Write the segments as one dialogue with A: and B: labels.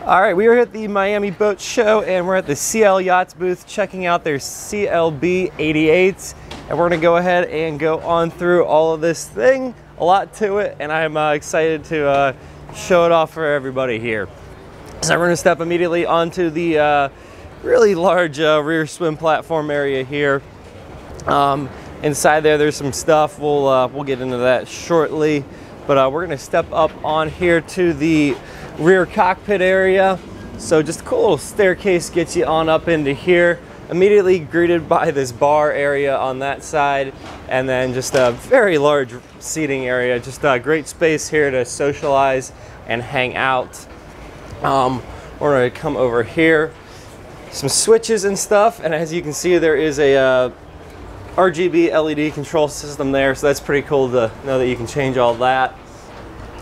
A: All right, we are at the Miami Boat Show and we're at the CL Yachts booth checking out their CLB 88s. And we're gonna go ahead and go on through all of this thing, a lot to it, and I'm excited to show it off for everybody here. So we're gonna step immediately onto the really large rear swim platform area here. Inside there's some stuff. We'll get into that shortly, but we're gonna step up on here to the rear cockpit area. So just a cool little staircase gets you on up into here, immediately greeted by this bar area on that side, and then just a very large seating area. Just a great space here to socialize and hang out. We're gonna come over here, some switches and stuff, and as you can see there is a RGB LED control system there, so that's pretty cool to know that you can change all that.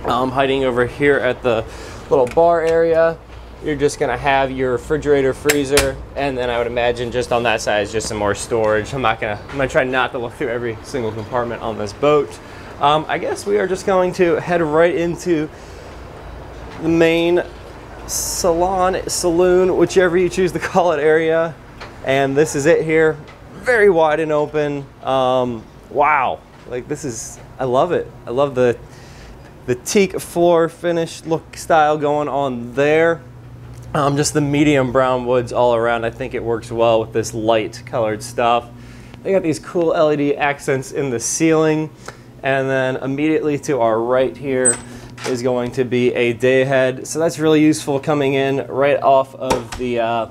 A: Hiding over here at the little bar area, you're just gonna have your refrigerator, freezer, and then I would imagine just on that side is just some more storage. I'm gonna try not to look through every single compartment on this boat. I guess we are just going to head right into the main saloon, whichever you choose to call it, area. And this is it here, very wide and open. Wow, like this is, I love it. I love the teak floor finish look style going on there. Just the medium brown woods all around. I think it works well with this light colored stuff. They got these cool LED accents in the ceiling. And then immediately to our right here is going to be a day head. So that's really useful coming in right off of the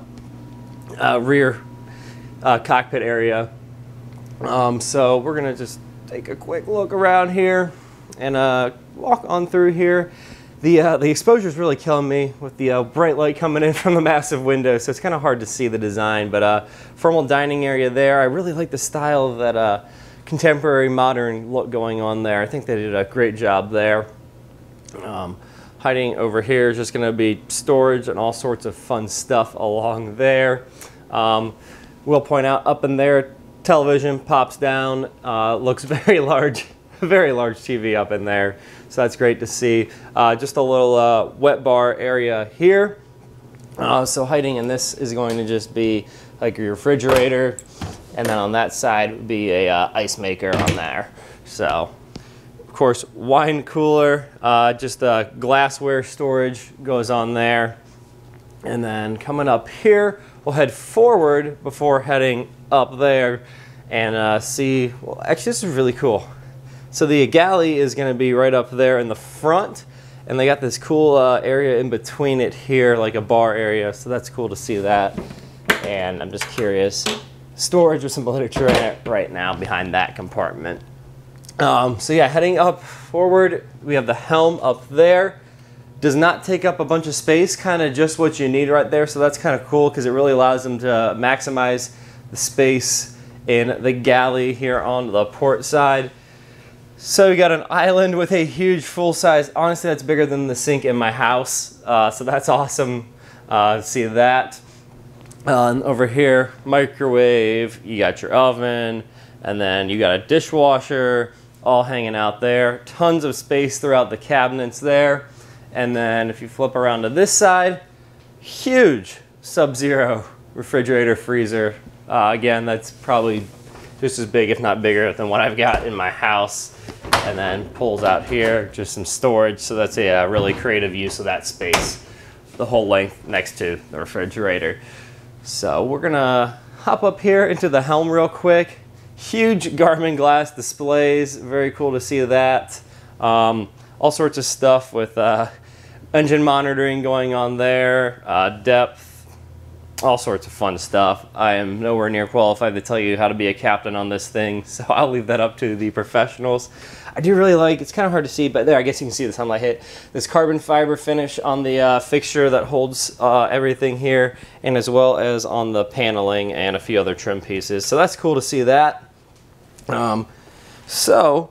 A: rear cockpit area. So we're gonna just take a quick look around here and walk on through here. The exposure is really killing me with the bright light coming in from the massive window, so it's kind of hard to see the design. But formal dining area there. I really like the style of that contemporary modern look going on there. I think they did a great job there. Hiding over here is just going to be storage and all sorts of fun stuff along there. We'll point out up in there, television pops down, looks very large. Very large TV up in there, so that's great to see. Just a little wet bar area here. So hiding in this is going to just be like your refrigerator, and then on that side would be a ice maker on there. So of course wine cooler, just glassware storage goes on there. And then coming up here, we'll head forward before heading up there and see, well actually this is really cool. So the galley is going to be right up there in the front, and they got this cool area in between it here, like a bar area, so that's cool to see that. And I'm just curious, storage with some literature in it right now behind that compartment. So yeah, heading up forward, we have the helm up there. Does not take up a bunch of space, kind of just what you need right there, so that's kind of cool because it really allows them to maximize the space in the galley here on the port side. So we got an island with a huge full-size, honestly that's bigger than the sink in my house, so that's awesome to see that. And over here, microwave, you got your oven, and then you got a dishwasher all hanging out there. Tons of space throughout the cabinets there. And then if you flip around to this side, huge Sub-Zero refrigerator freezer. Again, that's probably just as big, if not bigger, than what I've got in my house. And then pulls out here, just some storage. So that's a really creative use of that space, the whole length next to the refrigerator. So we're gonna hop up here into the helm real quick. Huge Garmin glass displays, very cool to see that. All sorts of stuff with engine monitoring going on there, depth, all sorts of fun stuff. I am nowhere near qualified to tell you how to be a captain on this thing, so I'll leave that up to the professionals. I do really like, it's kind of hard to see, but there, I guess you can see the sunlight hit, this carbon fiber finish on the fixture that holds everything here, and as well as on the paneling and a few other trim pieces. So that's cool to see that. So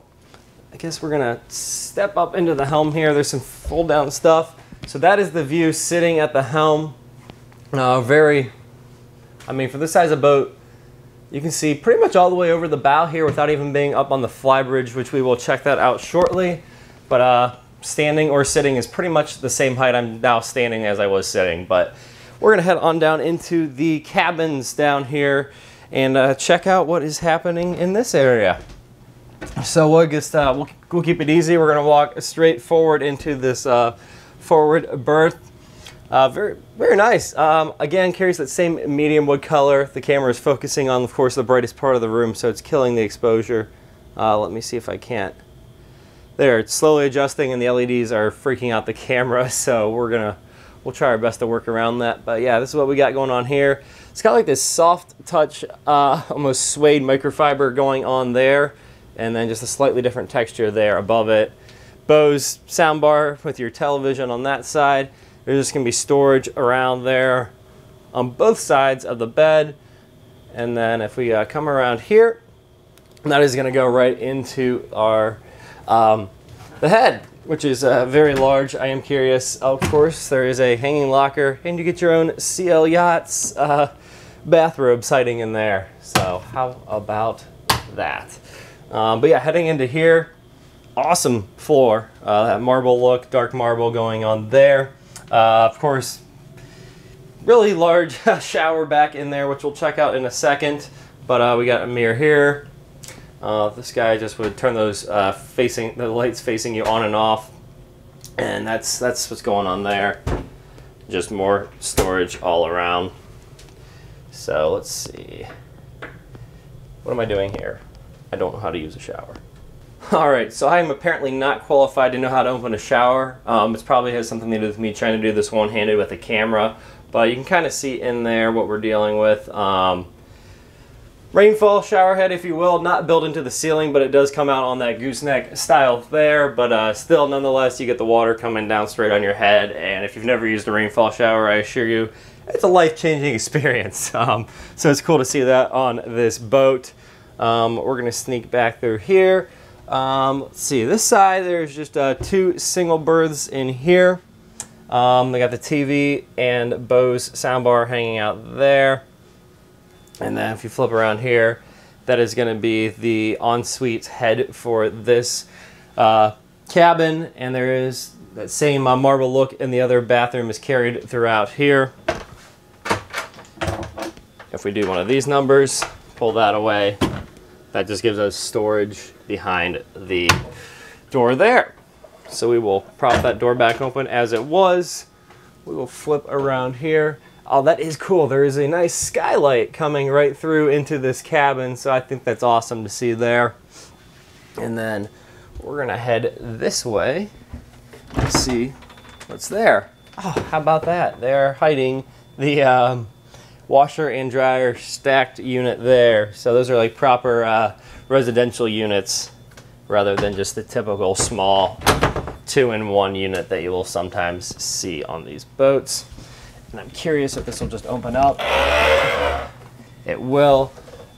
A: I guess we're gonna step up into the helm here. There's some fold down stuff. So that is the view sitting at the helm. I mean, for this size of boat, you can see pretty much all the way over the bow here without even being up on the flybridge, which we will check that out shortly. But standing or sitting is pretty much the same height I'm now standing as I was sitting. But we're gonna head on down into the cabins down here and check out what is happening in this area. So we'll just we'll keep it easy. We're gonna walk straight forward into this forward berth. Very nice. Again, carries that same medium wood color. The camera is focusing on, of course, the brightest part of the room, so it's killing the exposure. Let me see if I can't. There, it's slowly adjusting, and the LEDs are freaking out the camera. So we'll try our best to work around that. But yeah, this is what we got going on here. It's got like this soft touch, almost suede microfiber going on there, and then just a slightly different texture there above it. Bose soundbar with your television on that side. There's just gonna be storage around there on both sides of the bed. And then if we come around here, that is gonna go right into our, the head, which is very large. I am curious, of course, there is a hanging locker, and you get your own CL Yachts bathrobe sighting in there. So how about that? But yeah, heading into here, awesome floor. That marble look, dark marble going on there. Of course, really large shower back in there, which we'll check out in a second. But we got a mirror here. This guy just would turn those the lights facing you on and off, and that's what's going on there. Just more storage all around. So let's see. What am I doing here? I don't know how to use a shower. Alright, so I am apparently not qualified to know how to open a shower. It probably has something to do with me trying to do this one-handed with a camera, but you can kind of see in there what we're dealing with. Rainfall shower head, if you will, not built into the ceiling, but it does come out on that gooseneck style there, but still, nonetheless, you get the water coming down straight on your head, and if you've never used a rainfall shower, I assure you, it's a life-changing experience. So it's cool to see that on this boat. We're going to sneak back through here. Let's see, this side there's just 2 single berths in here. They got the TV and Bose soundbar hanging out there. And then if you flip around here, that is going to be the ensuite head for this cabin. And there is that same marble look in the other bathroom is carried throughout here. If we do one of these numbers, pull that away, that just gives us storage behind the door there. So we will prop that door back open as it was. We will flip around here. Oh, that is cool. There is a nice skylight coming right through into this cabin, so I think that's awesome to see there. And then we're gonna head this way to see what's there. Oh, how about that? They're hiding the washer and dryer stacked unit there. So those are like proper residential units rather than just the typical small 2-in-1 unit that you will sometimes see on these boats. And I'm curious if this will just open up. It will,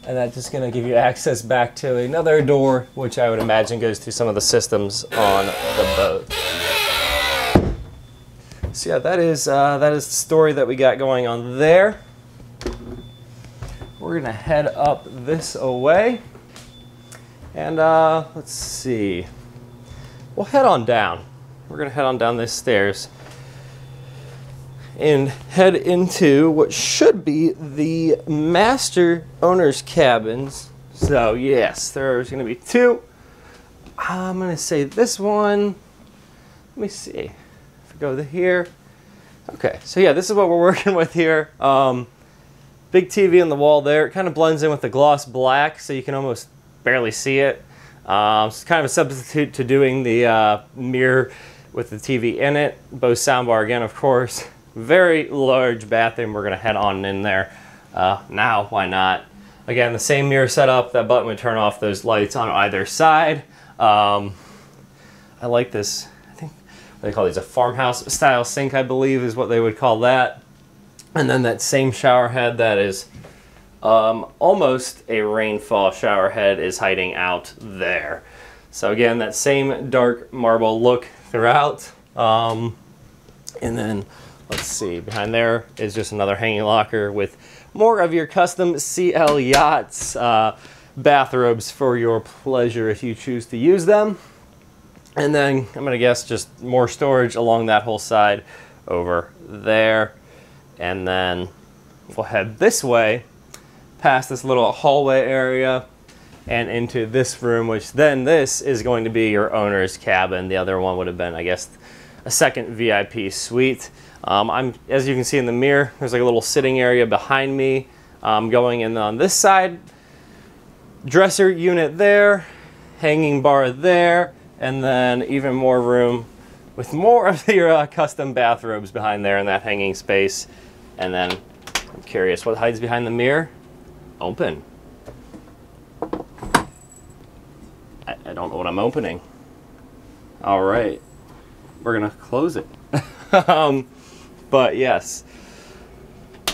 A: and that's just going to give you access back to another door, which I would imagine goes to some of the systems on the boat. So yeah, that is the story that we got going on there. We're gonna head up this way, and let's see. We'll head on down. We're gonna head on down these stairs and head into what should be the master owner's cabins. So yes, there's gonna be 2. I'm gonna say this one. Let me see. If we go to here. Okay, so yeah, this is what we're working with here. Big TV on the wall there. It kind of blends in with the gloss black, so you can almost barely see it. It's kind of a substitute to doing the mirror with the TV in it. Bose soundbar again, of course. Very large bathroom. We're going to head on in there now. Why not? Again, the same mirror setup. That button would turn off those lights on either side. I like this. I think what they call these a farmhouse style sink, I believe, is what they would call that. And then that same shower head that is almost a rainfall shower head is hiding out there. So again, that same dark marble look throughout. And then let's see, behind there is just another hanging locker with more of your custom CL Yachts bathrobes for your pleasure if you choose to use them. And then I'm gonna guess just more storage along that whole side over there. And then we'll head this way, past this little hallway area and into this room, which then this is going to be your owner's cabin. The other one would have been, I guess, a second VIP suite. As you can see in the mirror, there's like a little sitting area behind me. Going in on this side, dresser unit there, hanging bar there, and then even more room with more of your custom bathrobes behind there in that hanging space. And then I'm curious what hides behind the mirror. Open. I don't know what I'm opening. All right, we're gonna close it. But yes,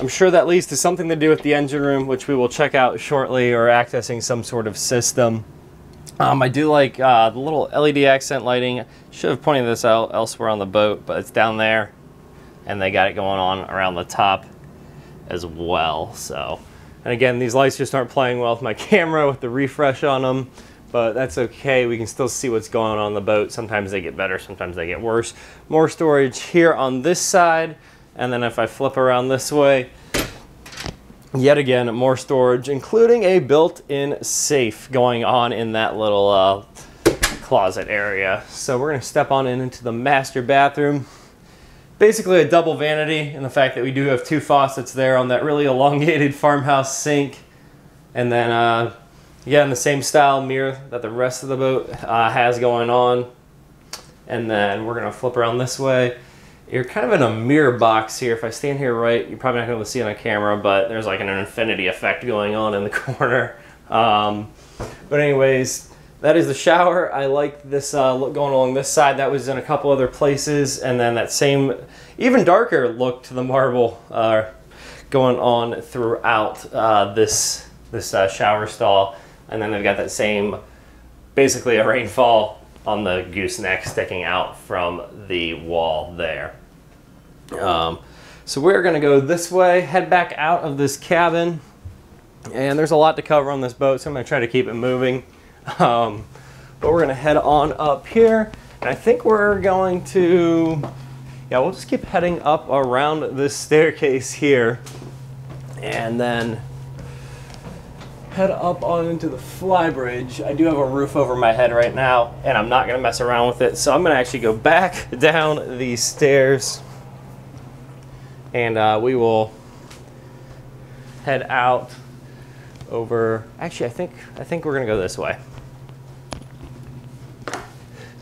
A: I'm sure that leads to something to do with the engine room, which we will check out shortly, or accessing some sort of system. I do like the little LED accent lighting. Should have pointed this out elsewhere on the boat, but it's down there, and they got it going on around the top as well. So, and again, these lights just aren't playing well with my camera with the refresh on them, but that's okay. We can still see what's going on the boat. Sometimes they get better, sometimes they get worse. More storage here on this side, and then if I flip around this way, yet again, more storage, including a built-in safe going on in that little closet area. So we're gonna step on into the master bathroom. Basically a double vanity in the fact that we do have two faucets there on that really elongated farmhouse sink. And then, yeah, in the same style mirror that the rest of the boat has going on. And then we're gonna flip around this way. You're kind of in a mirror box here. If I stand here right, you're probably not going to see it on camera, but there's like an infinity effect going on in the corner. But anyways, that is the shower. I like this look going along this side. That was in a couple other places. And then that same, even darker look to the marble going on throughout this shower stall. And then they've got that same, basically a rainfall on the gooseneck sticking out from the wall there. So we're gonna go this way, head back out of this cabin, and there's a lot to cover on this boat, so I'm gonna try to keep it moving. But we're gonna head on up here, and I think we're going to, yeah, we'll just keep heading up around this staircase here, and then head up on into the fly bridge. I do have a roof over my head right now, and I'm not gonna mess around with it, so I'm gonna actually go back down these stairs, and we will head out over, actually I think we're gonna go this way.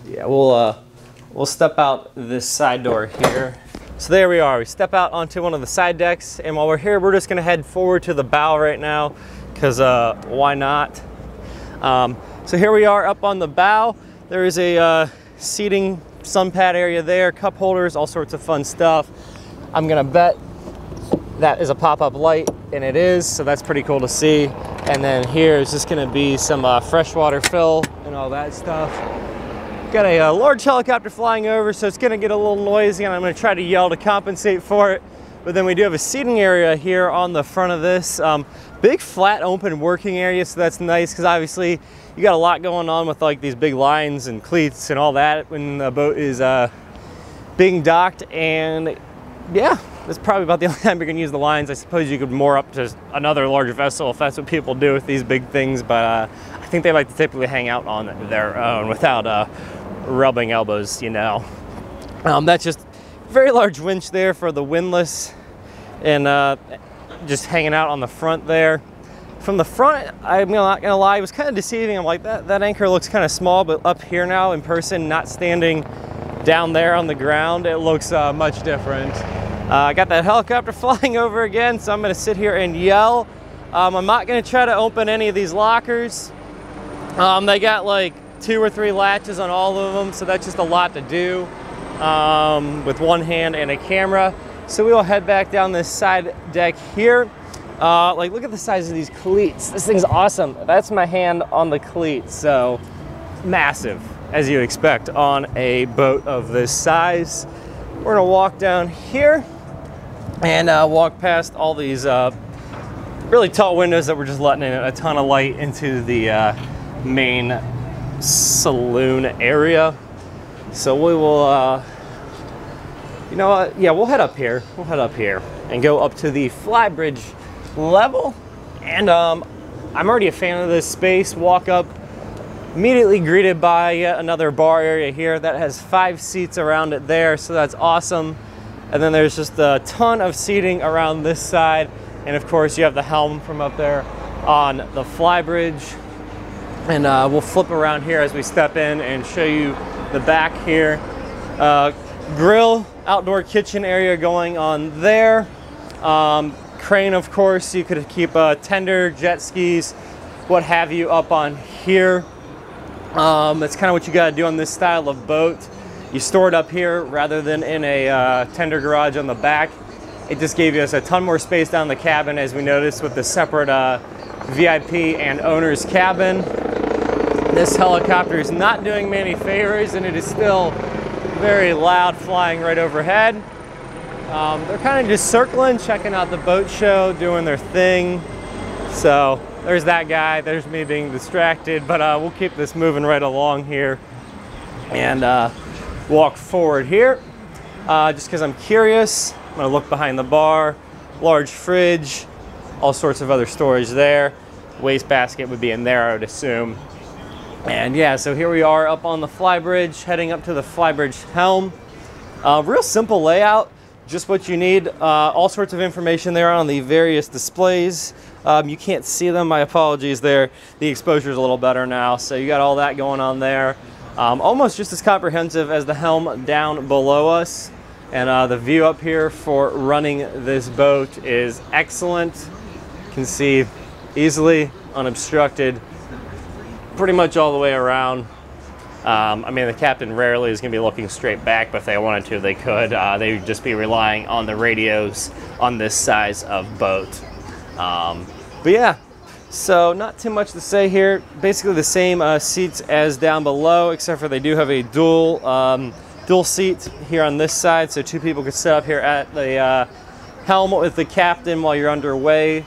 A: Yeah, we'll step out this side door here. So there we are, we step out onto one of the side decks, and while we're here, we're just gonna head forward to the bow right now, because why not? So here we are up on the bow. There is a seating sun pad area there, cup holders, all sorts of fun stuff. I'm gonna bet that is a pop-up light, and it is, so that's pretty cool to see. And then here is just gonna be some freshwater fill and all that stuff. Got a large helicopter flying over, so it's gonna get a little noisy, and I'm gonna try to yell to compensate for it. But then we do have a seating area here on the front of this. Big flat open working area, so that's nice, because obviously you got a lot going on with like these big lines and cleats and all that when the boat is being docked. And yeah, that's probably about the only time you're gonna use the lines. I suppose you could moor up to another larger vessel if that's what people do with these big things, but I think they like to typically hang out on their own without rubbing elbows, you know. That's just a very large winch there for the windlass, and just hanging out on the front there. From the front, I'm not gonna lie, it was kind of deceiving. I'm like, that anchor looks kind of small, but up here now in person, not standing down there on the ground, it looks much different. I got that helicopter flying over again, so I'm gonna sit here and yell. I'm not gonna try to open any of these lockers. They got like 2 or 3 latches on all of them, so that's just a lot to do with one hand and a camera. So we will head back down this side deck here. Like, look at the size of these cleats. This thing's awesome. That's my hand on the cleat, so massive, as you expect on a boat of this size. We're gonna walk down here and walk past all these really tall windows that we're just letting in a ton of light into the main saloon area. So we will, you know what? Yeah, we'll head up here. We'll head up here and go up to the flybridge level. And I'm already a fan of this space. Walk up, immediately greeted by yet another bar area here that has 5 seats around it there. So that's awesome. And then there's just a ton of seating around this side. And of course you have the helm from up there on the flybridge. And we'll flip around here as we step in and show you the back here. Grill, outdoor kitchen area going on there. Crane, of course, you could keep a tender, jet skis, what have you, up on here. That's kind of what you got to do on this style of boat. You store it up here rather than in a tender garage on the back. It just gave us a ton more space down the cabin, as we noticed with the separate VIP and owner's cabin. This helicopter is not doing me any favors, and it is still very loud flying right overhead. They're kind of just circling, checking out the boat show, doing their thing. So there's that guy, there's me being distracted, but we'll keep this moving right along here and walk forward here. Just because I'm curious, I'm gonna look behind the bar, large fridge, all sorts of other storage there. Wastebasket would be in there, I would assume. And yeah, so here we are up on the flybridge, heading up to the flybridge helm. Real simple layout, just what you need. All sorts of information there on the various displays. You can't see them, my apologies there. The exposure is a little better now, so you got all that going on there. Almost just as comprehensive as the helm down below us. And the view up here for running this boat is excellent. You can see easily, unobstructed, pretty much all the way around. I mean, the captain rarely is going to be looking straight back, but if they wanted to, they could. They would just be relying on the radios on this size of boat. But yeah, so not too much to say here. Basically the same seats as down below, except for they do have a dual seat here on this side, so 2 people could sit up here at the helm with the captain while you're underway.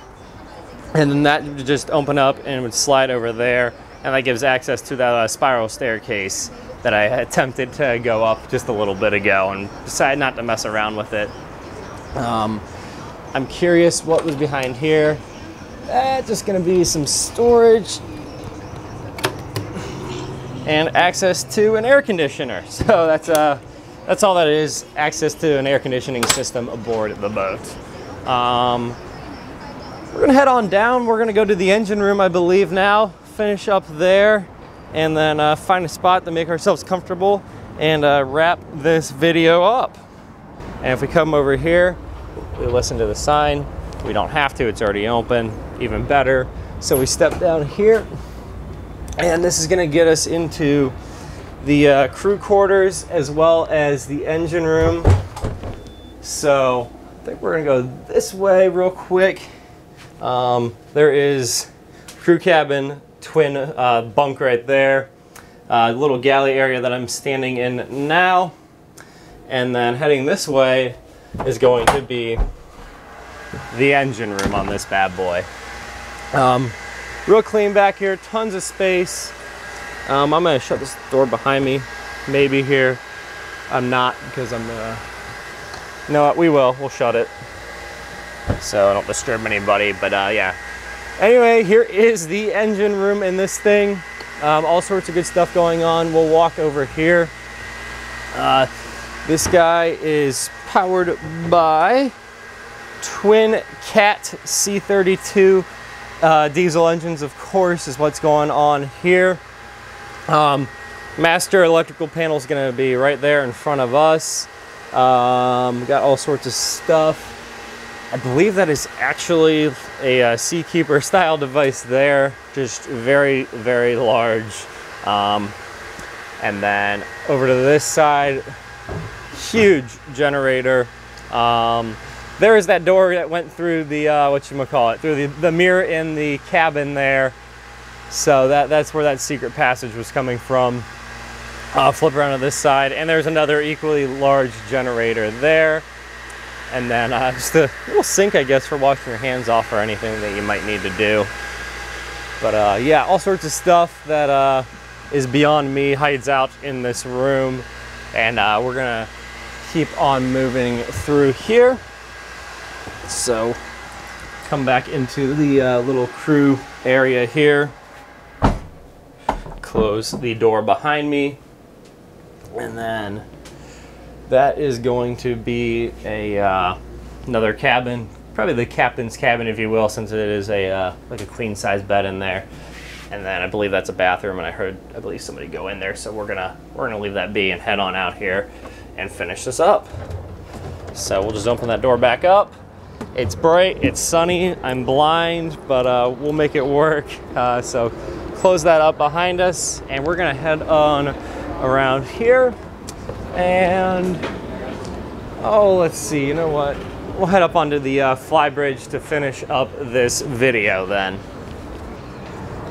A: And then that would just open up and would slide over there. And that gives access to that spiral staircase that I attempted to go up just a little bit ago and decided not to mess around with it. I'm curious what was behind here. Just gonna be some storage and access to an air conditioner. So that's all that is, access to an air conditioning system aboard the boat. We're gonna head on down. We're gonna go to the engine room, I believe now. Finish up there and then find a spot to make ourselves comfortable and wrap this video up. And if we come over here, we listen to the sign. We don't have to, it's already open, even better. So we step down here and this is gonna get us into the crew quarters as well as the engine room. So I think we're gonna go this way real quick. There is crew cabin, twin bunk right there, little galley area that I'm standing in now, and then heading this way is going to be the engine room on this bad boy. Real clean back here, tons of space. I'm gonna shut this door behind me, maybe here. I'm not, because I'm gonna, you know what, we'll shut it so I don't disturb anybody, but yeah. Anyway, here is the engine room in this thing. All sorts of good stuff going on. We'll walk over here. This guy is powered by twin Cat C32 diesel engines, of course, is what's going on here. Master electrical panel is going to be right there in front of us. Got all sorts of stuff. I believe that is actually a Seakeeper style device there, just very, very large. And then over to this side, huge generator. There is that door that went through the, through the mirror in the cabin there. So that's where that secret passage was coming from. Flip around to this side, and there's another equally large generator there. And then just a little sink, I guess, for washing your hands off or anything that you might need to do. But yeah, all sorts of stuff that is beyond me hides out in this room. and we're gonna keep on moving through here. So come back into the little crew area here, close the door behind me, and then that is going to be a another cabin, probably the captain's cabin, if you will, since it is a like a queen size bed in there. And then I believe that's a bathroom, and I believe somebody go in there, so we're gonna leave that be and head on out here and finish this up. So we'll just open that door back up. It's bright, it's sunny, I'm blind, but we'll make it work. So close that up behind us, and we're gonna head on around here. And oh, let's see, you know what? We'll head up onto the fly bridge to finish up this video then.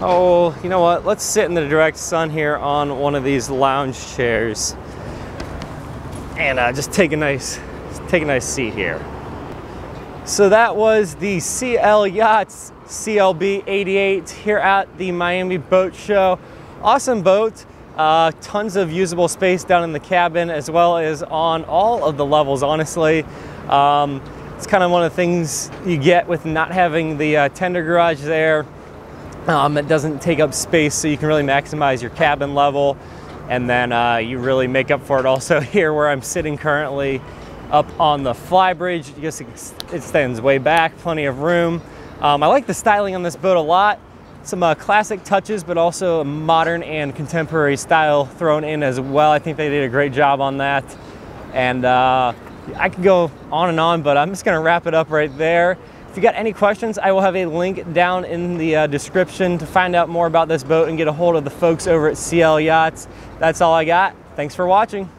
A: Oh, you know what? Let's sit in the direct sun here on one of these lounge chairs and just take a nice seat here. So that was the CL Yachts CLB 88 here at the Miami Boat Show. Awesome boat. Tons of usable space down in the cabin as well as on all of the levels, honestly. It's kind of one of the things you get with not having the tender garage there. It doesn't take up space, so you can really maximize your cabin level. And then you really make up for it also here where I'm sitting currently up on the fly bridge. You guess it extends way back, plenty of room. I like the styling on this boat a lot. Some classic touches, but also a modern and contemporary style thrown in as well. I think they did a great job on that. And I could go on and on, but I'm just gonna wrap it up right there. If you got any questions, I will have a link down in the description to find out more about this boat and get a hold of the folks over at CL Yachts. That's all I got. Thanks for watching.